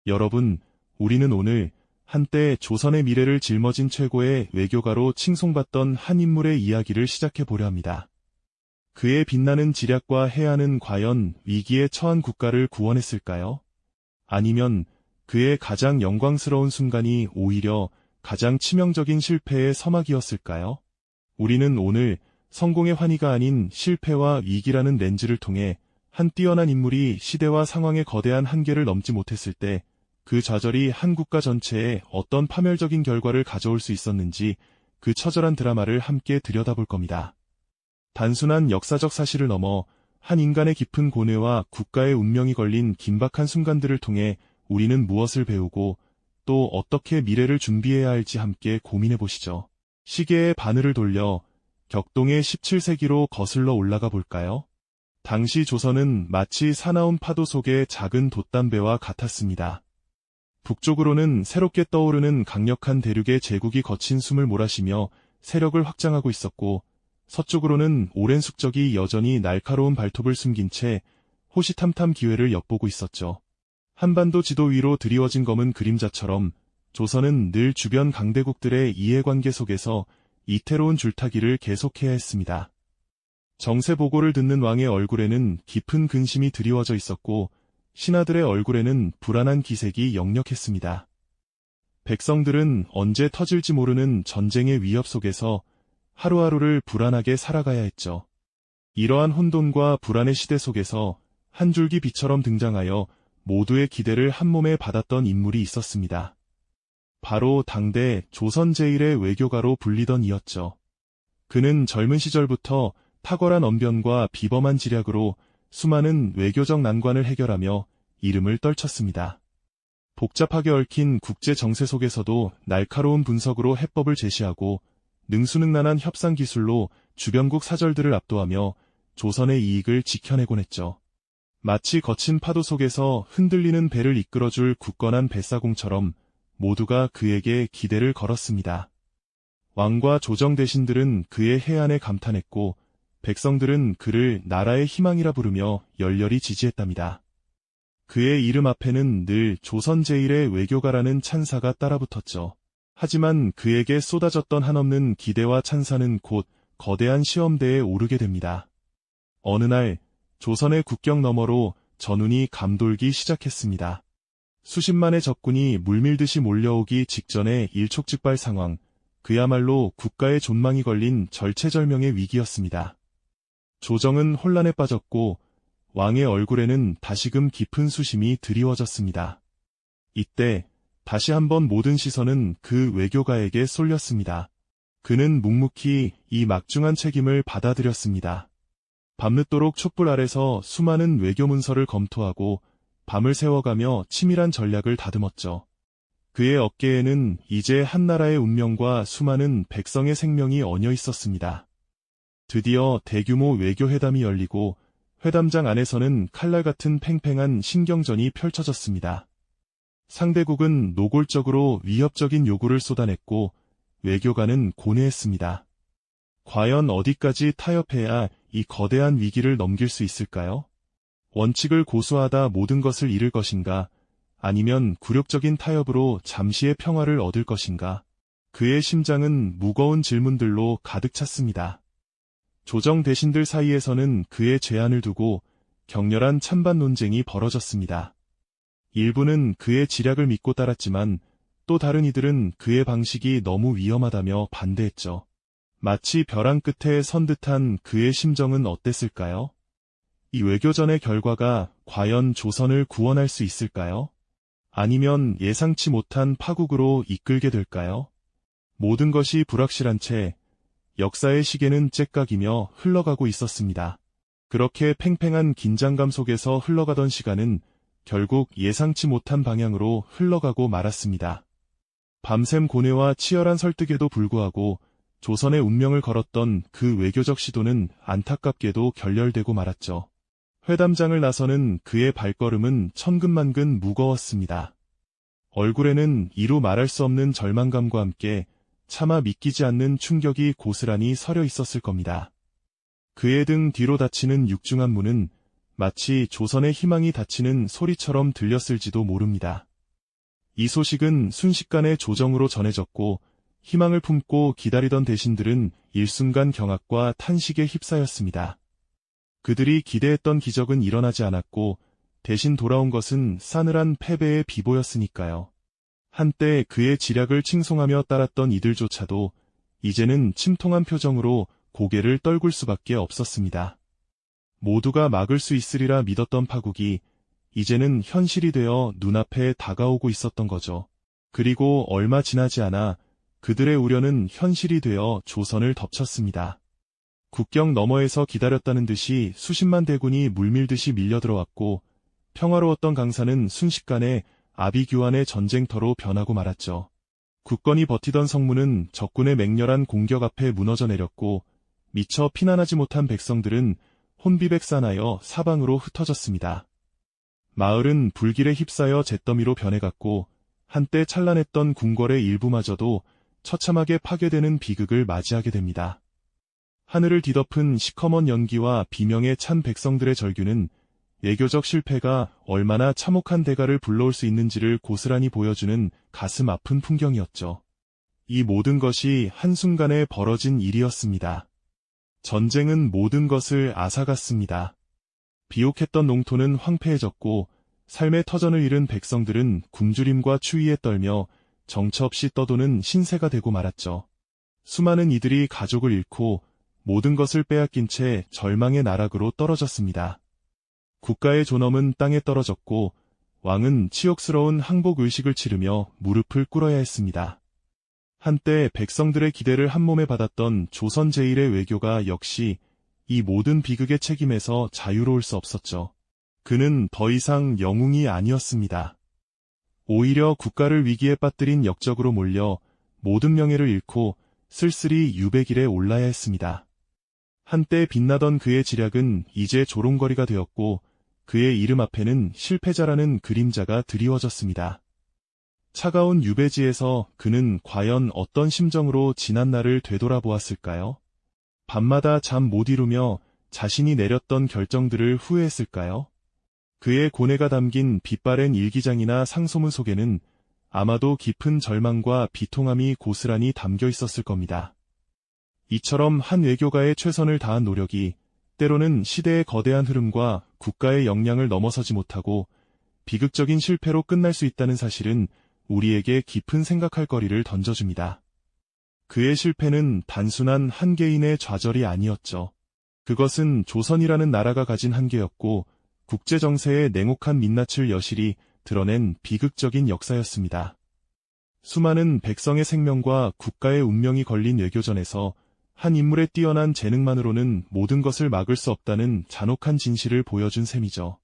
여러분, 우리는 오늘 한때 조선의 미래를 짊어진 최고의 외교가로 칭송받던 한 인물의 이야기를 시작해 보려 합니다. 그의 빛나는 지략과 해안은 과연 위기에 처한 국가를 구원했을까요? 아니면 그의 가장 영광스러운 순간이 오히려 가장 치명적인 실패의 서막이었을까요? 우리는 오늘 성공의 환희가 아닌 실패와 위기라는 렌즈를 통해 한 뛰어난 인물이 시대와 상황의 거대한 한계를 넘지 못했을 때 그 좌절이 한 국가 전체에 어떤 파멸적인 결과를 가져올 수 있었는지 그 처절한 드라마를 함께 들여다볼 겁니다. 단순한 역사적 사실을 넘어 한 인간의 깊은 고뇌와 국가의 운명이 걸린 긴박한 순간들을 통해 우리는 무엇을 배우고 또 어떻게 미래를 준비해야 할지 함께 고민해 보시죠. 시계의 바늘을 돌려 격동의 17세기로 거슬러 올라가 볼까요? 당시 조선은 마치 사나운 파도 속의 작은 돛담배와 같았습니다. 북쪽으로는 새롭게 떠오르는 강력한 대륙의 제국이 거친 숨을 몰아쉬며 세력을 확장하고 있었고, 서쪽으로는 오랜 숙적이 여전히 날카로운 발톱을 숨긴 채 호시탐탐 기회를 엿보고 있었죠. 한반도 지도 위로 드리워진 검은 그림자처럼 조선은 늘 주변 강대국들의 이해관계 속에서 이태로운 줄타기를 계속해야 했습니다. 정세 보고를 듣는 왕의 얼굴에는 깊은 근심이 드리워져 있었고, 신하들의 얼굴에는 불안한 기색이 역력했습니다. 백성들은 언제 터질지 모르는 전쟁의 위협 속에서 하루하루를 불안하게 살아가야 했죠. 이러한 혼돈과 불안의 시대 속에서 한 줄기 빛처럼 등장하여 모두의 기대를 한몸에 받았던 인물이 있었습니다. 바로 당대 조선 제1의 외교가로 불리던 이였죠. 그는 젊은 시절부터 탁월한 언변과 비범한 지략으로 수많은 외교적 난관을 해결하며 이름을 떨쳤습니다. 복잡하게 얽힌 국제 정세 속에서도 날카로운 분석으로 해법을 제시하고 능수능란한 협상 기술로 주변국 사절들을 압도하며 조선의 이익을 지켜내곤 했죠. 마치 거친 파도 속에서 흔들리는 배를 이끌어줄 굳건한 뱃사공처럼 모두가 그에게 기대를 걸었습니다. 왕과 조정 대신들은 그의 해안에 감탄했고, 백성들은 그를 나라의 희망이라 부르며 열렬히 지지했답니다. 그의 이름 앞에는 늘 조선 제1의 외교가라는 찬사가 따라붙었죠. 하지만 그에게 쏟아졌던 한없는 기대와 찬사는 곧 거대한 시험대에 오르게 됩니다. 어느 날 조선의 국경 너머로 전운이 감돌기 시작했습니다. 수십만의 적군이 물밀듯이 몰려오기 직전의 일촉즉발 상황, 그야말로 국가의 존망이 걸린 절체절명의 위기였습니다. 조정은 혼란에 빠졌고 왕의 얼굴에는 다시금 깊은 수심이 드리워졌습니다. 이때 다시 한번 모든 시선은 그 외교가에게 쏠렸습니다. 그는 묵묵히 이 막중한 책임을 받아들였습니다. 밤늦도록 촛불 아래서 수많은 외교 문서를 검토하고 밤을 새워가며 치밀한 전략을 다듬었죠. 그의 어깨에는 이제 한 나라의 운명과 수많은 백성의 생명이 얹어 있었습니다. 드디어 대규모 외교회담이 열리고 회담장 안에서는 칼날 같은 팽팽한 신경전이 펼쳐졌습니다. 상대국은 노골적으로 위협적인 요구를 쏟아냈고 외교관은 고뇌했습니다. 과연 어디까지 타협해야 이 거대한 위기를 넘길 수 있을까요? 원칙을 고수하다 모든 것을 잃을 것인가? 아니면 굴욕적인 타협으로 잠시의 평화를 얻을 것인가? 그의 심장은 무거운 질문들로 가득 찼습니다. 조정 대신들 사이에서는 그의 제안을 두고 격렬한 찬반 논쟁이 벌어졌습니다. 일부는 그의 지략을 믿고 따랐지만 또 다른 이들은 그의 방식이 너무 위험하다며 반대했죠. 마치 벼랑 끝에 선 듯한 그의 심정은 어땠을까요? 이 외교전의 결과가 과연 조선을 구원할 수 있을까요? 아니면 예상치 못한 파국으로 이끌게 될까요? 모든 것이 불확실한 채 역사의 시계는 째깍이며 흘러가고 있었습니다. 그렇게 팽팽한 긴장감 속에서 흘러가던 시간은 결국 예상치 못한 방향으로 흘러가고 말았습니다. 밤샘 고뇌와 치열한 설득에도 불구하고 조선의 운명을 걸었던 그 외교적 시도는 안타깝게도 결렬되고 말았죠. 회담장을 나서는 그의 발걸음은 천근만근 무거웠습니다. 얼굴에는 이루 말할 수 없는 절망감과 함께 차마 믿기지 않는 충격이 고스란히 서려 있었을 겁니다. 그의 등 뒤로 닫히는 육중한 문은 마치 조선의 희망이 닫히는 소리처럼 들렸을지도 모릅니다. 이 소식은 순식간에 조정으로 전해졌고 희망을 품고 기다리던 대신들은 일순간 경악과 탄식에 휩싸였습니다. 그들이 기대했던 기적은 일어나지 않았고 대신 돌아온 것은 싸늘한 패배의 비보였으니까요. 한때 그의 지략을 칭송하며 따랐던 이들조차도 이제는 침통한 표정으로 고개를 떨굴 수밖에 없었습니다. 모두가 막을 수 있으리라 믿었던 파국이 이제는 현실이 되어 눈앞에 다가오고 있었던 거죠. 그리고 얼마 지나지 않아 그들의 우려는 현실이 되어 조선을 덮쳤습니다. 국경 너머에서 기다렸다는 듯이 수십만 대군이 물밀듯이 밀려들어왔고 평화로웠던 강산은 순식간에 아비규환의 전쟁터로 변하고 말았죠. 굳건히 버티던 성문은 적군의 맹렬한 공격 앞에 무너져 내렸고 미처 피난하지 못한 백성들은 혼비백산하여 사방으로 흩어졌습니다. 마을은 불길에 휩싸여 잿더미로 변해갔고 한때 찬란했던 궁궐의 일부마저도 처참하게 파괴되는 비극을 맞이하게 됩니다. 하늘을 뒤덮은 시커먼 연기와 비명에 찬 백성들의 절규는 외교적 실패가 얼마나 참혹한 대가를 불러올 수 있는지를 고스란히 보여주는 가슴 아픈 풍경이었죠. 이 모든 것이 한순간에 벌어진 일이었습니다. 전쟁은 모든 것을 앗아갔습니다. 비옥했던 농토는 황폐해졌고 삶의 터전을 잃은 백성들은 굶주림과 추위에 떨며 정처 없이 떠도는 신세가 되고 말았죠. 수많은 이들이 가족을 잃고 모든 것을 빼앗긴 채 절망의 나락으로 떨어졌습니다. 국가의 존엄은 땅에 떨어졌고 왕은 치욕스러운 항복의식을 치르며 무릎을 꿇어야 했습니다. 한때 백성들의 기대를 한몸에 받았던 조선 제1의 외교가 역시 이 모든 비극의 책임에서 자유로울 수 없었죠. 그는 더 이상 영웅이 아니었습니다. 오히려 국가를 위기에 빠뜨린 역적으로 몰려 모든 명예를 잃고 쓸쓸히 유배길에 올라야 했습니다. 한때 빛나던 그의 지략은 이제 조롱거리가 되었고 그의 이름 앞에는 실패자라는 그림자가 드리워졌습니다. 차가운 유배지에서 그는 과연 어떤 심정으로 지난 날을 되돌아보았을까요? 밤마다 잠 못 이루며 자신이 내렸던 결정들을 후회했을까요? 그의 고뇌가 담긴 빛바랜 일기장이나 상소문 속에는 아마도 깊은 절망과 비통함이 고스란히 담겨 있었을 겁니다. 이처럼 한 외교가의 최선을 다한 노력이 때로는 시대의 거대한 흐름과 국가의 역량을 넘어서지 못하고 비극적인 실패로 끝날 수 있다는 사실은 우리에게 깊은 생각할 거리를 던져줍니다. 그의 실패는 단순한 한 개인의 좌절이 아니었죠. 그것은 조선이라는 나라가 가진 한계였고 국제정세의 냉혹한 민낯을 여실히 드러낸 비극적인 역사였습니다. 수많은 백성의 생명과 국가의 운명이 걸린 외교전에서 한 인물의 뛰어난 재능만으로는 모든 것을 막을 수 없다는 잔혹한 진실을 보여준 셈이죠.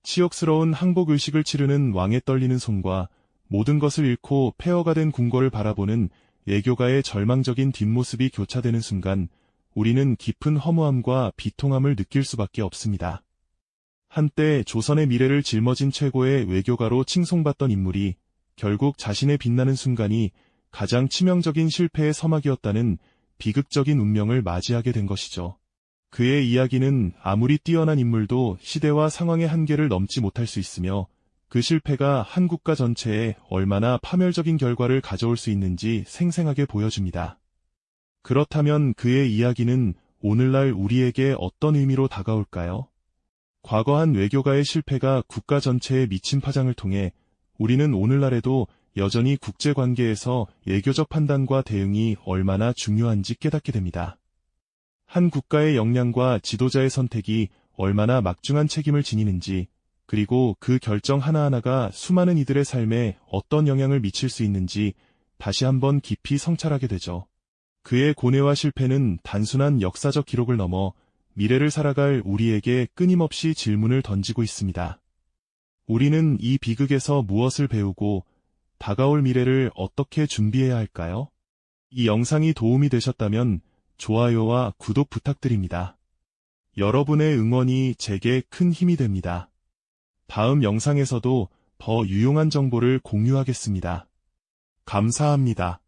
치욕스러운 항복의식을 치르는 왕의 떨리는 손과 모든 것을 잃고 폐허가 된 궁궐을 바라보는 외교가의 절망적인 뒷모습이 교차되는 순간 우리는 깊은 허무함과 비통함을 느낄 수밖에 없습니다. 한때 조선의 미래를 짊어진 최고의 외교가로 칭송받던 인물이 결국 자신의 빛나는 순간이 가장 치명적인 실패의 서막이었다는 비극적인 운명을 맞이하게 된 것이죠. 그의 이야기는 아무리 뛰어난 인물도 시대와 상황의 한계를 넘지 못할 수 있으며 그 실패가 한 국가 전체에 얼마나 파멸적인 결과를 가져올 수 있는지 생생하게 보여줍니다. 그렇다면 그의 이야기는 오늘날 우리에게 어떤 의미로 다가올까요? 과거 한 외교가의 실패가 국가 전체에 미친 파장을 통해 우리는 오늘날에도 여전히 국제관계에서 외교적 판단과 대응이 얼마나 중요한지 깨닫게 됩니다. 한 국가의 역량과 지도자의 선택이 얼마나 막중한 책임을 지니는지, 그리고 그 결정 하나하나가 수많은 이들의 삶에 어떤 영향을 미칠 수 있는지 다시 한번 깊이 성찰하게 되죠. 그의 고뇌와 실패는 단순한 역사적 기록을 넘어 미래를 살아갈 우리에게 끊임없이 질문을 던지고 있습니다. 우리는 이 비극에서 무엇을 배우고 다가올 미래를 어떻게 준비해야 할까요? 이 영상이 도움이 되셨다면 좋아요와 구독 부탁드립니다. 여러분의 응원이 제게 큰 힘이 됩니다. 다음 영상에서도 더 유용한 정보를 공유하겠습니다. 감사합니다.